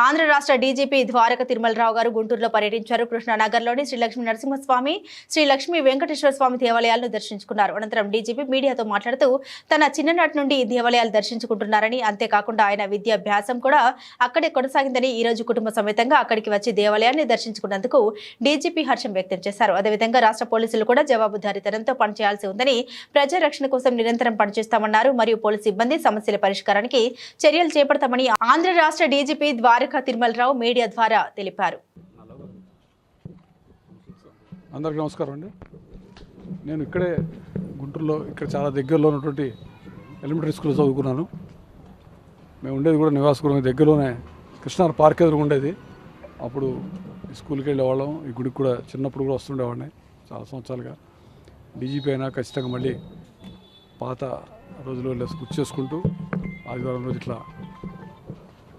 ఆంధ్ర రాష్ట్ర డీజీపీ ద్వారక తిరుమలరావు గారు గుంటూరులో పర్యటించారు. కృష్ణానగర్లోని శ్రీ లక్ష్మీ నరసింహస్వామి, శ్రీ లక్ష్మీ వెంకటేశ్వర స్వామి దేవాలయాలను దర్శించుకున్నారు. అనంతరం డీజీపీ మీడియాతో మాట్లాడుతూ తన చిన్ననాటి నుండి ఈ దేవాలయాలు దర్శించుకుంటున్నారని, అంతేకాకుండా ఆయన విద్యాభ్యాసం కూడా అక్కడే కొనసాగిందని, ఈ రోజు కుటుంబ సమేతంగా అక్కడికి వచ్చి దేవాలయాన్ని దర్శించుకున్నందుకు డీజీపీ హర్షం వ్యక్తం చేశారు. అదేవిధంగా రాష్ట్ర పోలీసులు కూడా జవాబుదారీతనంతో పనిచేయాల్సి ఉందని, ప్రజా రక్షణ కోసం నిరంతరం పనిచేస్తామన్నారు. మరియు పోలీసు సిబ్బంది సమస్యల పరిష్కారానికి చర్యలు చేపడతామని ఆంధ్ర రాష్ట్ర డీజీపీ ద్వారక తిరుమలరావు మీడియా ద్వారా తెలిపారు. అందరికీ నమస్కారం అండి. నేను ఇక్కడే గుంటూరులో ఇక్కడ చాలా దగ్గరలో ఉన్నటువంటి ఎలిమెంటరీ స్కూల్లో చదువుకున్నాను. మేము ఉండేది కూడా నివాసగృహం దగ్గరలోనే కృష్ణా పార్క్ ఎదురు ఉండేది. అప్పుడు స్కూల్కి వెళ్ళేవాళ్ళం. ఈ గుడికి కూడా చిన్నప్పుడు కూడా వస్తుండేవాడిని చాలా సంవత్సరాలుగా. డీజీపీ అయినా ఖచ్చితంగా మళ్ళీ పాత రోజులు గుర్తు చేసుకుంటూ ఆదివారం రోజు ఇట్లా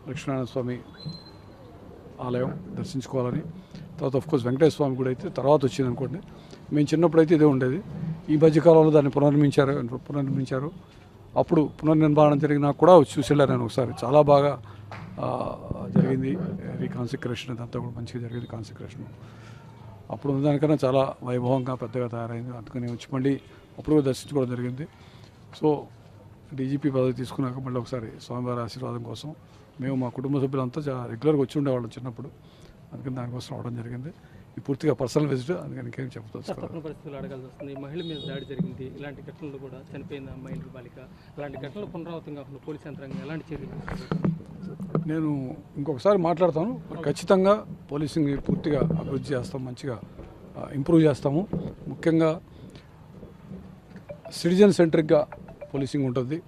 లక్ష్మీనారాయణ స్వామి ఆలయం దర్శించుకోవాలని, తర్వాత ఆఫ్కోర్స్ వెంకటేశ్వర స్వామి కూడా అయితే తర్వాత వచ్చింది అనుకోండి. మేము చిన్నప్పుడు అయితే ఇదే ఉండేది. ఈ మధ్యకాలంలో దాన్ని పునర్నిర్మించారు. అప్పుడు పునర్నిర్మాణం జరిగినా కూడా చూసి వెళ్ళాను నేను ఒకసారి. చాలా బాగా జరిగింది రీకాన్సిక్రేషన్. అదంతా కూడా మంచిగా జరిగింది కాన్సిక్రేషన్. అప్పుడు ఉన్నదానికన్నా చాలా వైభవంగా పెద్దగా తయారైంది. అందుకని వచ్చి మళ్ళీ అప్పుడు కూడా దర్శించుకోవడం జరిగింది. సో డీజీపీ పదవి తీసుకున్నాక మళ్ళీ ఒకసారి స్వామివారి ఆశీర్వాదం కోసం మేము మా కుటుంబ సభ్యులంతా చాలా రెగ్యులర్గా వచ్చి ఉండేవాళ్ళం చిన్నప్పుడు. అందుకని దానికోసం రావడం జరిగింది. ఈ పూర్తిగా పర్సనల్ విజిట్, అందుకని ఇంకేం చెప్తాను. తప్పని పరిస్థితులు అడగాల్సి వస్తుంది. మహిళ మీద దాడి జరిగింది. ఇలాంటి ఘటనలు కూడా చనిపోయిన మహిళ బాలిక, అలాంటి ఘటనలు పునరావృతం కాకుండా పోలీసు యంత్రాంగం ఎలాంటి చర్యలు? నేను ఇంకొకసారి మాట్లాడతాను. ఖచ్చితంగా పోలీసింగ్ని పూర్తిగా అభివృద్ధి చేస్తాం, మంచిగా ఇంప్రూవ్ చేస్తాము. ముఖ్యంగా సిటిజన్ సెంట్రిక్గా పోలీసింగ్ ఉంటుంది,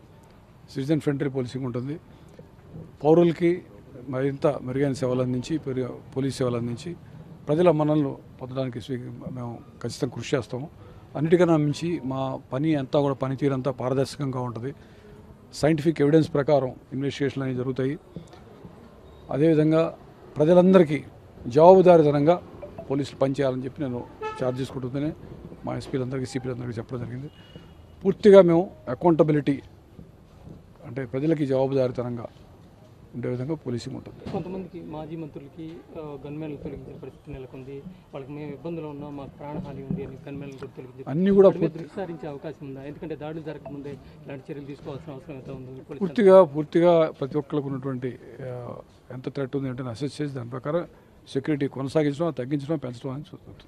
సిటిజన్ ఫ్రెండ్లీ పోలీసింగ్ ఉంటుంది. పౌరులకి మరింత మెరుగైన సేవలు అందించి, పోలీస్ సేవలు అందించి ప్రజల మన్ననలు పొందడానికి మేము ఖచ్చితంగా కృషి చేస్తాము. అన్నిటికన్నా మించి మా పని అంతా కూడా పనితీరంతా పారదర్శకంగా ఉంటుంది. సైంటిఫిక్ ఎవిడెన్స్ ప్రకారం ఇన్వెస్టిగేషన్లు అనేవి జరుగుతాయి. అదేవిధంగా ప్రజలందరికీ జవాబుదారీతనంగా పోలీసులు పనిచేయాలని చెప్పి నేను ఛార్జ్ తీసుకుంటుందని మా ఎస్పీలందరికీ, సిపిలందరికీ చెప్పడం జరిగింది. పూర్తిగా మేము అకౌంటబిలిటీ అంటే ప్రజలకి జవాబుదారీతనంగా ఉండే విధంగా పోలీసింగ్ ఉంటుంది. కొంతమందికి మాజీ మంత్రులకి గన్మెన్లు తొలగించే పరిస్థితి నెలకొంది. వాళ్ళకి మేము ఇబ్బందులు ఉన్నాం, మాకు ప్రాణహాని ఉంది అని గన్మెన్లు కూడా తొలగించి అన్నీ కూడా విచారించే అవకాశం ఉందా? ఎందుకంటే దాడులు జరగకముందే ఇలాంటి చర్యలు తీసుకోవాల్సిన అవసరం ఎంత ఉంది? పూర్తిగా ప్రతి ఒక్కరికి ఉన్నటువంటి ఎంత థ్రెట్ ఉంది అంటే అసెస్ చేసి దాని ప్రకారం సెక్యూరిటీ కొనసాగించడం, తగ్గించడం, పెంచడం అని చూస్తుంది.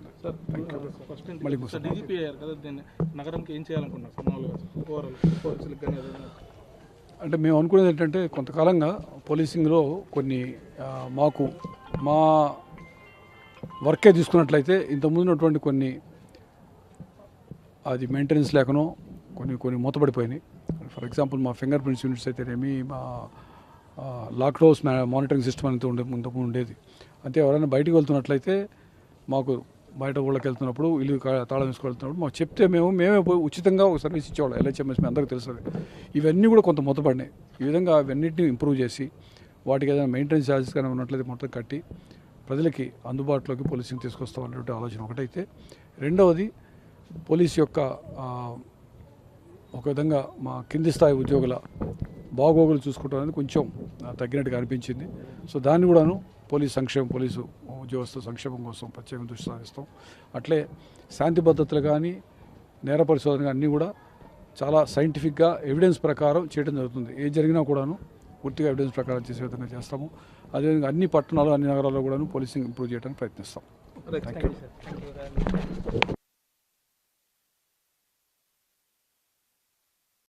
డీజీపీ అయ్యారు కదా, దీన్ని నగరంకి ఏం చేయాలనుకున్నారు? అంటే మేము అనుకునేది ఏంటంటే కొంతకాలంగా పోలీసింగ్లో కొన్ని మా వర్కే తీసుకున్నట్లయితే ఇంతకుముందు ఉన్నటువంటి కొన్ని అది మెయింటెనెన్స్ లేకనో కొన్ని మూతపడిపోయినాయి. ఫర్ ఎగ్జాంపుల్ మా ఫింగర్ ప్రింట్స్ యూనిట్స్ అయితేనేమి, మా లాక్ హౌస్ మానిటరింగ్ సిస్టమ్ అనేది ఇంతకుముందు ఉండేది. అంటే ఎవరైనా బయటికి వెళ్తున్నట్లయితే మాకు బయట ఊళ్ళకి వెళ్తున్నప్పుడు, ఇల్లు తాళం వేసుకెళ్తున్నప్పుడు మాకు చెప్తే మేమే ఉచితంగా ఒక సర్వీస్ ఇచ్చేవాళ్ళం. LHMS మీ అందరికీ తెలుస్తుంది. ఇవన్నీ కూడా కొంత మూతపడినాయి. ఈ విధంగా అవన్నింటినీ ఇంప్రూవ్ చేసి వాటికి ఏదైనా మెయింటెనెన్స్ ఛార్జెస్ కానీ ఉన్నట్లయితే మొత్తం కట్టి ప్రజలకి అందుబాటులోకి పోలీసింగ్ తీసుకొస్తాం అనేటువంటి ఆలోచన ఒకటైతే, రెండవది పోలీసు యొక్క ఒక విధంగా మా కింది స్థాయి ఉద్యోగుల బాగోగులు చూసుకోవడం అనేది కొంచెం తగ్గినట్టుగా అనిపించింది. సో దాన్ని కూడాను పోలీసు ఉద్యోగస్తుల సంక్షేమం కోసం ప్రత్యేకంగా దృష్టి సారిస్తాం. అట్లే శాంతి భద్రతలు కానీ, నేర పరిశోధన అన్నీ కూడా చాలా సైంటిఫిక్గా ఎవిడెన్స్ ప్రకారం చేయడం జరుగుతుంది. ఏది జరిగినా కూడాను పూర్తిగా ఎవిడెన్స్ ప్రకారం చేసే విధంగా చేస్తాము. అదేవిధంగా అన్ని పట్టణాలు, అన్ని నగరాల్లో కూడాను పోలీసింగ్ ఇంప్రూవ్ చేయడానికి ప్రయత్నిస్తాం.